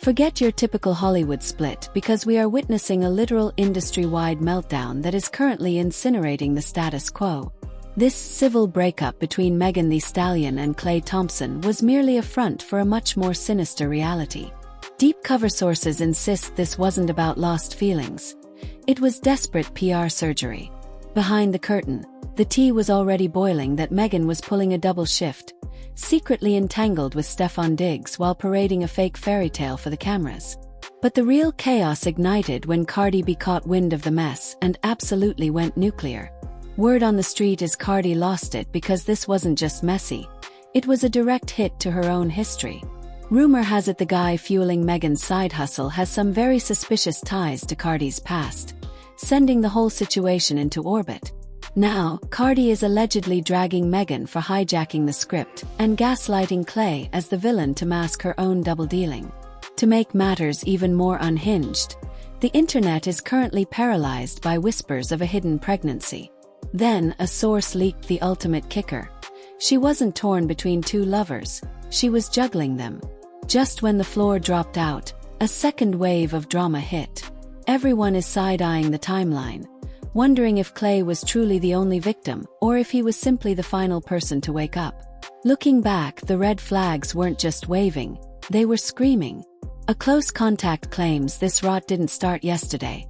Forget your typical Hollywood split because we are witnessing a literal industry-wide meltdown that is currently incinerating the status quo. This civil breakup between Megan Thee Stallion and Klay Thompson was merely a front for a much more sinister reality. Deep cover sources insist this wasn't about lost feelings. It was desperate PR surgery. Behind the curtain, the tea was already boiling that Megan was pulling a double shift, secretly entangled with Stefon Diggs while parading a fake fairy tale for the cameras. But the real chaos ignited when Cardi B caught wind of the mess and absolutely went nuclear. Word on the street is Cardi lost it because this wasn't just messy, it was a direct hit to her own history. Rumor has it the guy fueling Megan's side hustle has some very suspicious ties to Cardi's past, sending the whole situation into orbit. Now, Cardi is allegedly dragging Megan for hijacking the script and gaslighting Klay as the villain to mask her own double-dealing. To make matters even more unhinged, the internet is currently paralyzed by whispers of a hidden pregnancy. Then, a source leaked the ultimate kicker. She wasn't torn between two lovers, she was juggling them. Just when the floor dropped out, a second wave of drama hit. Everyone is side-eyeing the timeline, wondering if Klay was truly the only victim or if he was simply the final person to wake up. Looking back, the red flags weren't just waving, they were screaming. A close contact claims this rot didn't start yesterday.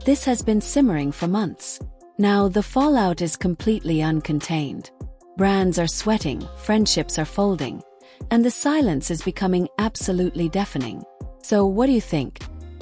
This has been simmering for months. Now the fallout is completely uncontained. Brands are sweating, friendships are folding, and the silence is becoming absolutely deafening. So what do you think?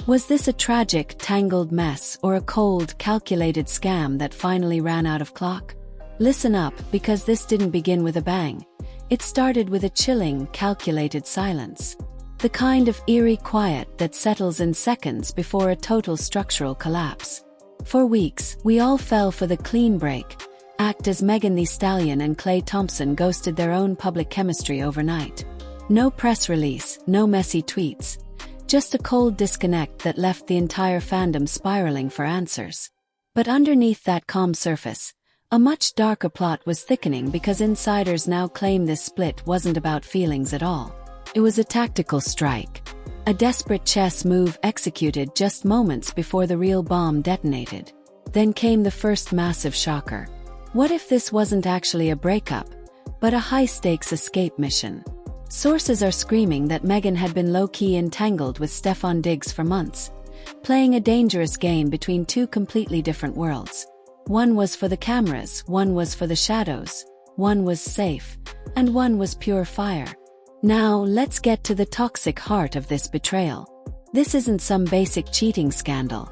Was this a tragic, tangled mess or a cold, calculated scam that finally ran out of clock? Listen up, because this didn't begin with a bang. It started with a chilling, calculated silence. The kind of eerie quiet that settles in seconds before a total structural collapse. For weeks, we all fell for the clean break act as Megan Thee Stallion and Klay Thompson ghosted their own public chemistry overnight. No press release, no messy tweets. Just a cold disconnect that left the entire fandom spiraling for answers. But underneath that calm surface, a much darker plot was thickening because insiders now claim this split wasn't about feelings at all. It was a tactical strike. A desperate chess move executed just moments before the real bomb detonated. Then came the first massive shocker. What if this wasn't actually a breakup, but a high-stakes escape mission? Sources are screaming that Megan had been low-key entangled with Stefon Diggs for months, playing a dangerous game between two completely different worlds. One was for the cameras, one was for the shadows, one was safe, and one was pure fire. Now, let's get to the toxic heart of this betrayal. This isn't some basic cheating scandal.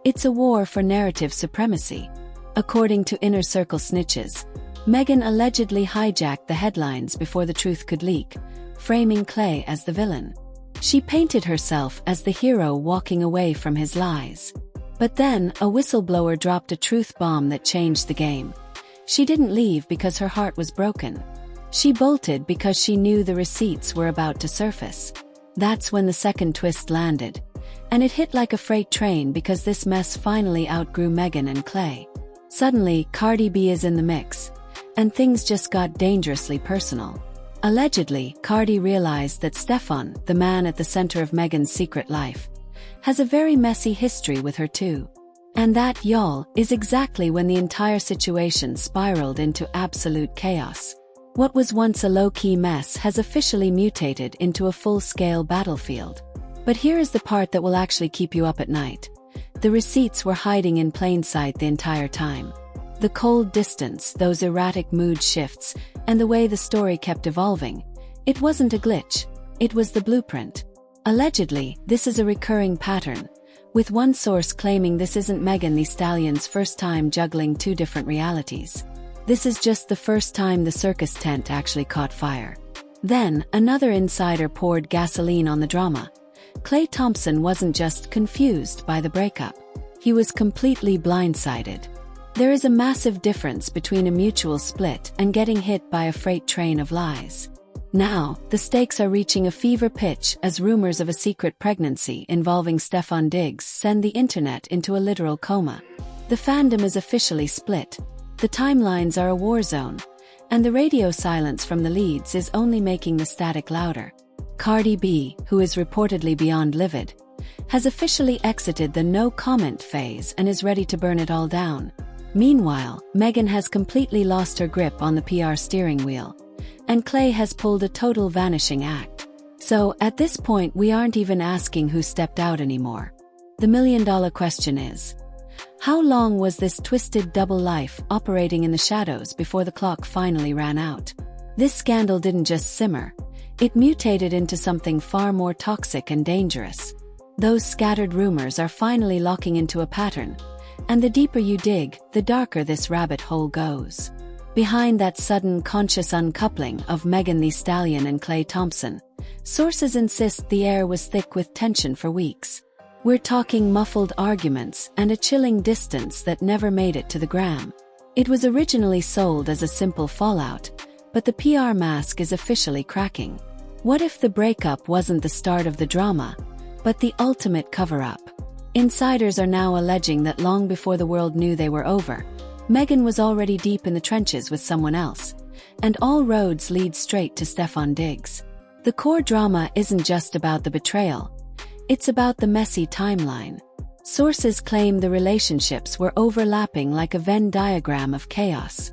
It's a war for narrative supremacy. According to inner circle snitches, Megan allegedly hijacked the headlines before the truth could leak, framing Klay as the villain. She painted herself as the hero walking away from his lies. But then, a whistleblower dropped a truth bomb that changed the game. She didn't leave because her heart was broken. She bolted because she knew the receipts were about to surface. That's when the second twist landed. And it hit like a freight train because this mess finally outgrew Megan and Klay. Suddenly, Cardi B is in the mix. And things just got dangerously personal. Allegedly, Cardi realized that Stefon, the man at the center of Megan's secret life, has a very messy history with her too. And that, y'all, is exactly when the entire situation spiraled into absolute chaos. What was once a low-key mess has officially mutated into a full-scale battlefield. But here is the part that will actually keep you up at night. The receipts were hiding in plain sight the entire time. The cold distance, those erratic mood shifts, and the way the story kept evolving. It wasn't a glitch. It was the blueprint. Allegedly, this is a recurring pattern, with one source claiming this isn't Megan Thee Stallion's first time juggling two different realities. This is just the first time the circus tent actually caught fire. Then, another insider poured gasoline on the drama. Klay Thompson wasn't just confused by the breakup. He was completely blindsided. There is a massive difference between a mutual split and getting hit by a freight train of lies. Now, the stakes are reaching a fever pitch as rumors of a secret pregnancy involving Stefon Diggs send the internet into a literal coma. The fandom is officially split. The timelines are a war zone, and the radio silence from the leads is only making the static louder. Cardi B, who is reportedly beyond livid, has officially exited the no-comment phase and is ready to burn it all down. Meanwhile, Megan has completely lost her grip on the PR steering wheel, and Clay has pulled a total vanishing act. So, at this point we aren't even asking who stepped out anymore. The million-dollar question is, how long was this twisted double life operating in the shadows before the clock finally ran out? This scandal didn't just simmer, it mutated into something far more toxic and dangerous. Those scattered rumors are finally locking into a pattern, and the deeper you dig, the darker this rabbit hole goes. Behind that sudden conscious uncoupling of Megan Thee Stallion and Klay Thompson, sources insist the air was thick with tension for weeks. We're talking muffled arguments and a chilling distance that never made it to the gram. It was originally sold as a simple fallout, but the PR mask is officially cracking. What if the breakup wasn't the start of the drama, but the ultimate cover-up? Insiders are now alleging that long before the world knew they were over, Megan was already deep in the trenches with someone else, and all roads lead straight to Stefon Diggs. The core drama isn't just about the betrayal, it's about the messy timeline. Sources claim the relationships were overlapping like a Venn diagram of chaos.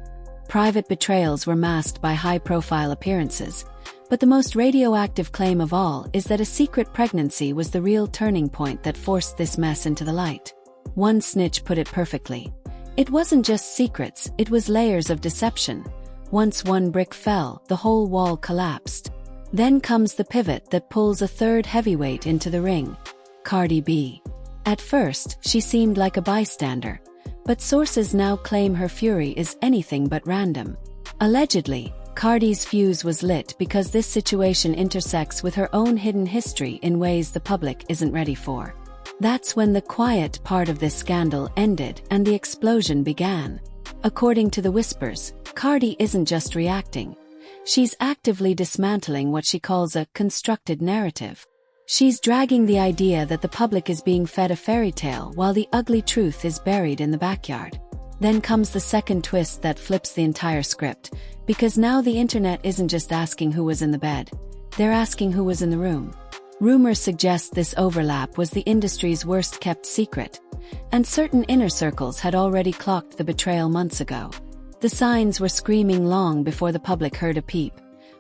Private betrayals were masked by high-profile appearances, but the most radioactive claim of all is that a secret pregnancy was the real turning point that forced this mess into the light. One snitch put it perfectly. It wasn't just secrets, it was layers of deception. Once one brick fell, the whole wall collapsed. Then comes the pivot that pulls a third heavyweight into the ring, Cardi B. At first, she seemed like a bystander, but sources now claim her fury is anything but random. Allegedly, Cardi's fuse was lit because this situation intersects with her own hidden history in ways the public isn't ready for. That's when the quiet part of this scandal ended and the explosion began. According to the whispers, Cardi isn't just reacting. She's actively dismantling what she calls a constructed narrative. She's dragging the idea that the public is being fed a fairy tale while the ugly truth is buried in the backyard. Then comes the second twist that flips the entire script, because now the internet isn't just asking who was in the bed, they're asking who was in the room. Rumors suggest this overlap was the industry's worst-kept secret, and certain inner circles had already clocked the betrayal months ago. The signs were screaming long before the public heard a peep,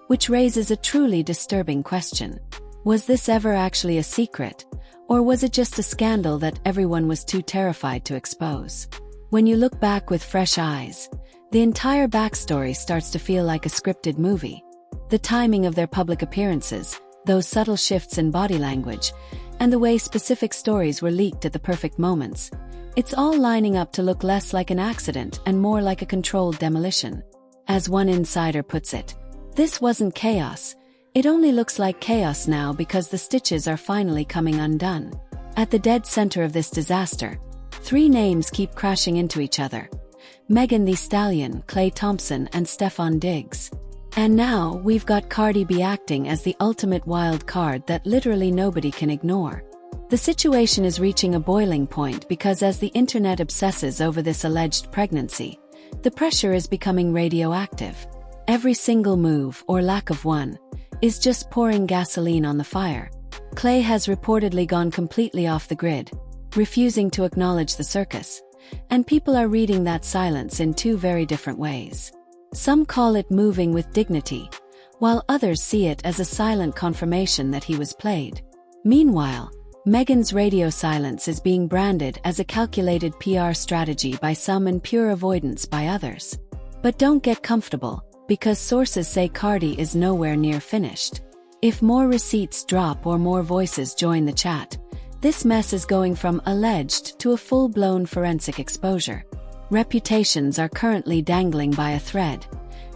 which raises a truly disturbing question. Was this ever actually a secret, or was it just a scandal that everyone was too terrified to expose? When you look back with fresh eyes, the entire backstory starts to feel like a scripted movie. The timing of their public appearances, those subtle shifts in body language, and the way specific stories were leaked at the perfect moments, it's all lining up to look less like an accident and more like a controlled demolition. As one insider puts it, this wasn't chaos, it only looks like chaos now because the stitches are finally coming undone. At the dead center of this disaster, three names keep crashing into each other: Megan Thee Stallion, Klay Thompson, and Stefon Diggs. And now, we've got Cardi B acting as the ultimate wild card that literally nobody can ignore. The situation is reaching a boiling point because as the internet obsesses over this alleged pregnancy, the pressure is becoming radioactive. Every single move, or lack of one, is just pouring gasoline on the fire. Klay has reportedly gone completely off the grid, refusing to acknowledge the circus, and people are reading that silence in two very different ways. Some call it moving with dignity, while others see it as a silent confirmation that he was played. Meanwhile, Megan's radio silence is being branded as a calculated PR strategy by some and pure avoidance by others. But don't get comfortable, because sources say Cardi is nowhere near finished. If more receipts drop or more voices join the chat, this mess is going from alleged to a full-blown forensic exposure. Reputations are currently dangling by a thread,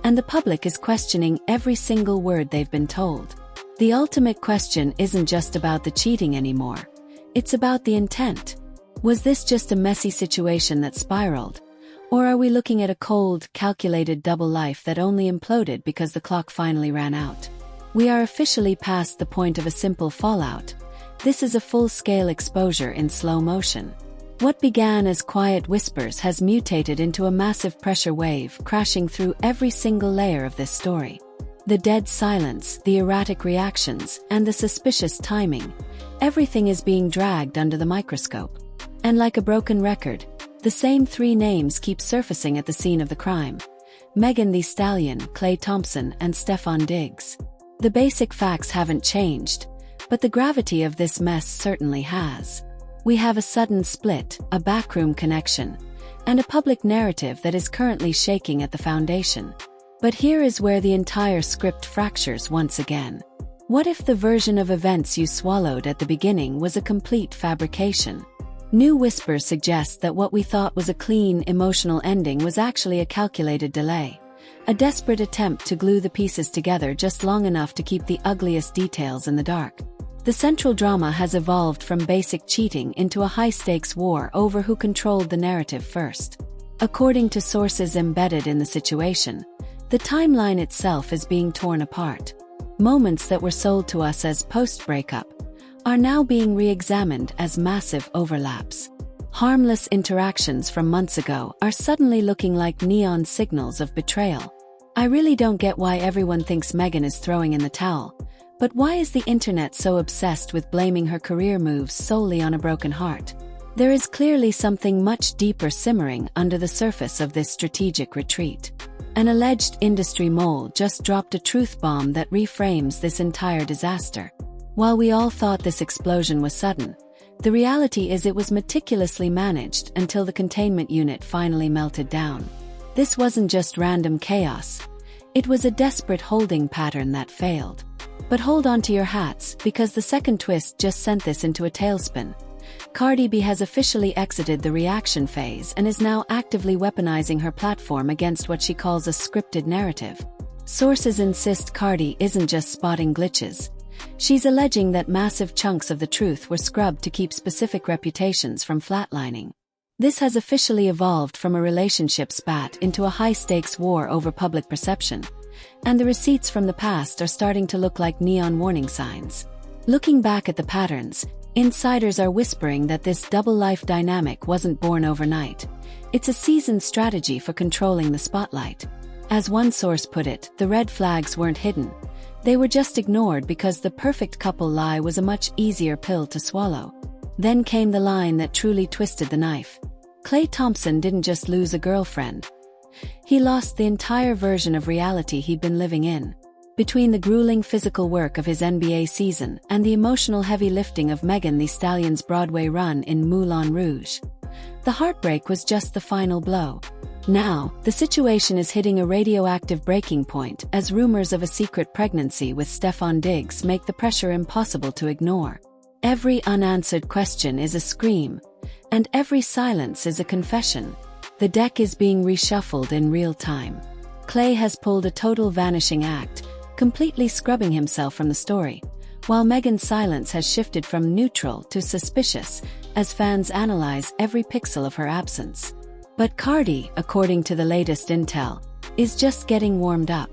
and the public is questioning every single word they've been told. The ultimate question isn't just about the cheating anymore, it's about the intent. Was this just a messy situation that spiraled? Or are we looking at a cold, calculated double life that only imploded because the clock finally ran out? We are officially past the point of a simple fallout. This is a full-scale exposure in slow motion. What began as quiet whispers has mutated into a massive pressure wave crashing through every single layer of this story. The dead silence, the erratic reactions, and the suspicious timing. Everything is being dragged under the microscope. And like a broken record, the same three names keep surfacing at the scene of the crime. Megan Thee Stallion, Klay Thompson, and Stefon Diggs. The basic facts haven't changed, but the gravity of this mess certainly has. We have a sudden split, a backroom connection, and a public narrative that is currently shaking at the foundation. But here is where the entire script fractures once again. What if the version of events you swallowed at the beginning was a complete fabrication? New whispers suggest that what we thought was a clean, emotional ending was actually a calculated delay. A desperate attempt to glue the pieces together just long enough to keep the ugliest details in the dark. The central drama has evolved from basic cheating into a high-stakes war over who controlled the narrative first. According to sources embedded in the situation, the timeline itself is being torn apart. Moments that were sold to us as post-breakup are now being re-examined as massive overlaps. Harmless interactions from months ago are suddenly looking like neon signals of betrayal. I really don't get why everyone thinks Megan is throwing in the towel, but why is the internet so obsessed with blaming her career moves solely on a broken heart? There is clearly something much deeper simmering under the surface of this strategic retreat. An alleged industry mole just dropped a truth bomb that reframes this entire disaster. While we all thought this explosion was sudden, the reality is it was meticulously managed until the containment unit finally melted down. This wasn't just random chaos. It was a desperate holding pattern that failed. But hold on to your hats, because the second twist just sent this into a tailspin. Cardi B has officially exited the reaction phase and is now actively weaponizing her platform against what she calls a scripted narrative. Sources insist Cardi isn't just spotting glitches. She's alleging that massive chunks of the truth were scrubbed to keep specific reputations from flatlining. This has officially evolved from a relationship spat into a high-stakes war over public perception, and the receipts from the past are starting to look like neon warning signs. Looking back at the patterns, insiders are whispering that this double-life dynamic wasn't born overnight. It's a seasoned strategy for controlling the spotlight. As one source put it, the red flags weren't hidden. They were just ignored because the perfect couple lie was a much easier pill to swallow. Then came the line that truly twisted the knife. Klay Thompson didn't just lose a girlfriend. He lost the entire version of reality he'd been living in. Between the grueling physical work of his NBA season and the emotional heavy lifting of Megan Thee Stallion's Broadway run in Moulin Rouge, the heartbreak was just the final blow. Now, the situation is hitting a radioactive breaking point as rumors of a secret pregnancy with Stefon Diggs make the pressure impossible to ignore. Every unanswered question is a scream, and every silence is a confession. The deck is being reshuffled in real time. Klay has pulled a total vanishing act, completely scrubbing himself from the story, while Megan's silence has shifted from neutral to suspicious as fans analyze every pixel of her absence. But Cardi, according to the latest intel, is just getting warmed up.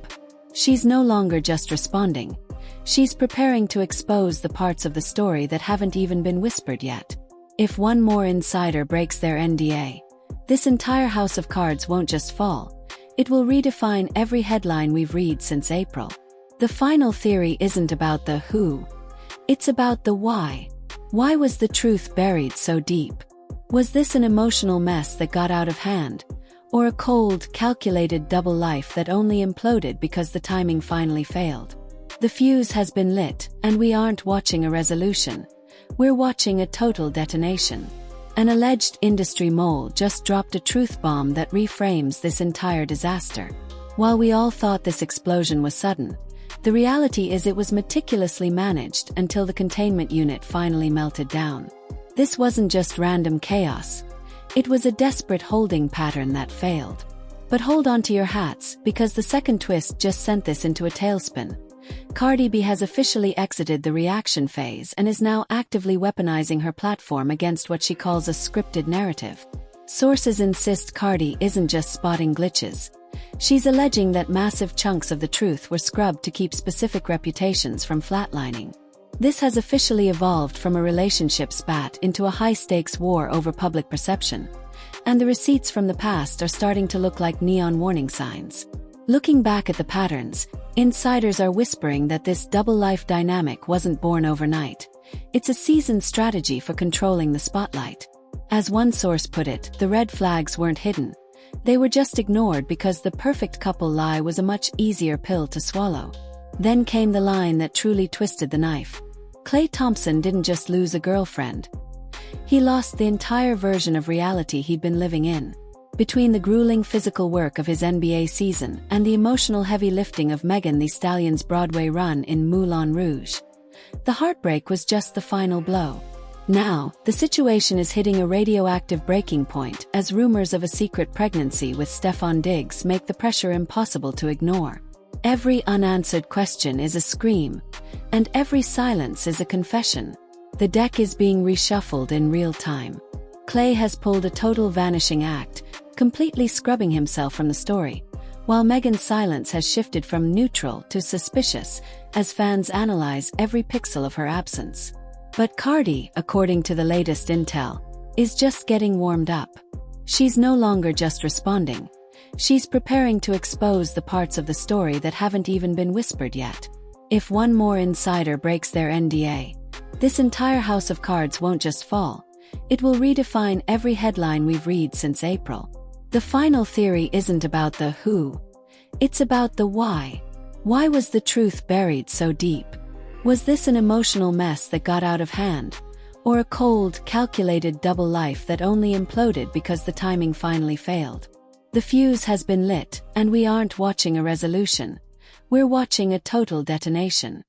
She's no longer just responding. She's preparing to expose the parts of the story that haven't even been whispered yet. If one more insider breaks their NDA, this entire house of cards won't just fall. It will redefine every headline we've read since April. The final theory isn't about the who. It's about the why. Why was the truth buried so deep? Was this an emotional mess that got out of hand, or a cold, calculated double life that only imploded because the timing finally failed? The fuse has been lit, and we aren't watching a resolution. We're watching a total detonation. An alleged industry mole just dropped a truth bomb that reframes this entire disaster. While we all thought this explosion was sudden, the reality is it was meticulously managed until the containment unit finally melted down. This wasn't just random chaos. It was a desperate holding pattern that failed. But hold on to your hats, because the second twist just sent this into a tailspin. Cardi B has officially exited the reaction phase and is now actively weaponizing her platform against what she calls a scripted narrative. Sources insist Cardi isn't just spotting glitches. She's alleging that massive chunks of the truth were scrubbed to keep specific reputations from flatlining. This has officially evolved from a relationship spat into a high-stakes war over public perception, and the receipts from the past are starting to look like neon warning signs. Looking back at the patterns, insiders are whispering that this double-life dynamic wasn't born overnight. It's a seasoned strategy for controlling the spotlight. As one source put it, the red flags weren't hidden. They were just ignored because the perfect couple lie was a much easier pill to swallow. Then came the line that truly twisted the knife. Klay Thompson didn't just lose a girlfriend. He lost the entire version of reality he'd been living in. Between the grueling physical work of his NBA season and the emotional heavy lifting of Megan Thee Stallion's Broadway run in Moulin Rouge, the heartbreak was just the final blow. Now, the situation is hitting a radioactive breaking point as rumors of a secret pregnancy with Stefon Diggs make the pressure impossible to ignore. Every unanswered question is a scream, and every silence is a confession. The deck is being reshuffled in real time. Klay has pulled a total vanishing act, completely scrubbing himself from the story, while Megan's silence has shifted from neutral to suspicious as fans analyze every pixel of her absence. But Cardi, according to the latest intel, is just getting warmed up. She's no longer just responding. She's preparing to expose the parts of the story that haven't even been whispered yet. If one more insider breaks their NDA, this entire house of cards won't just fall. It will redefine every headline we've read since April. The final theory isn't about the who. It's about the why. Why was the truth buried so deep? Was this an emotional mess that got out of hand? Or a cold, calculated double life that only imploded because the timing finally failed? The fuse has been lit, and we aren't watching a resolution. We're watching a total detonation.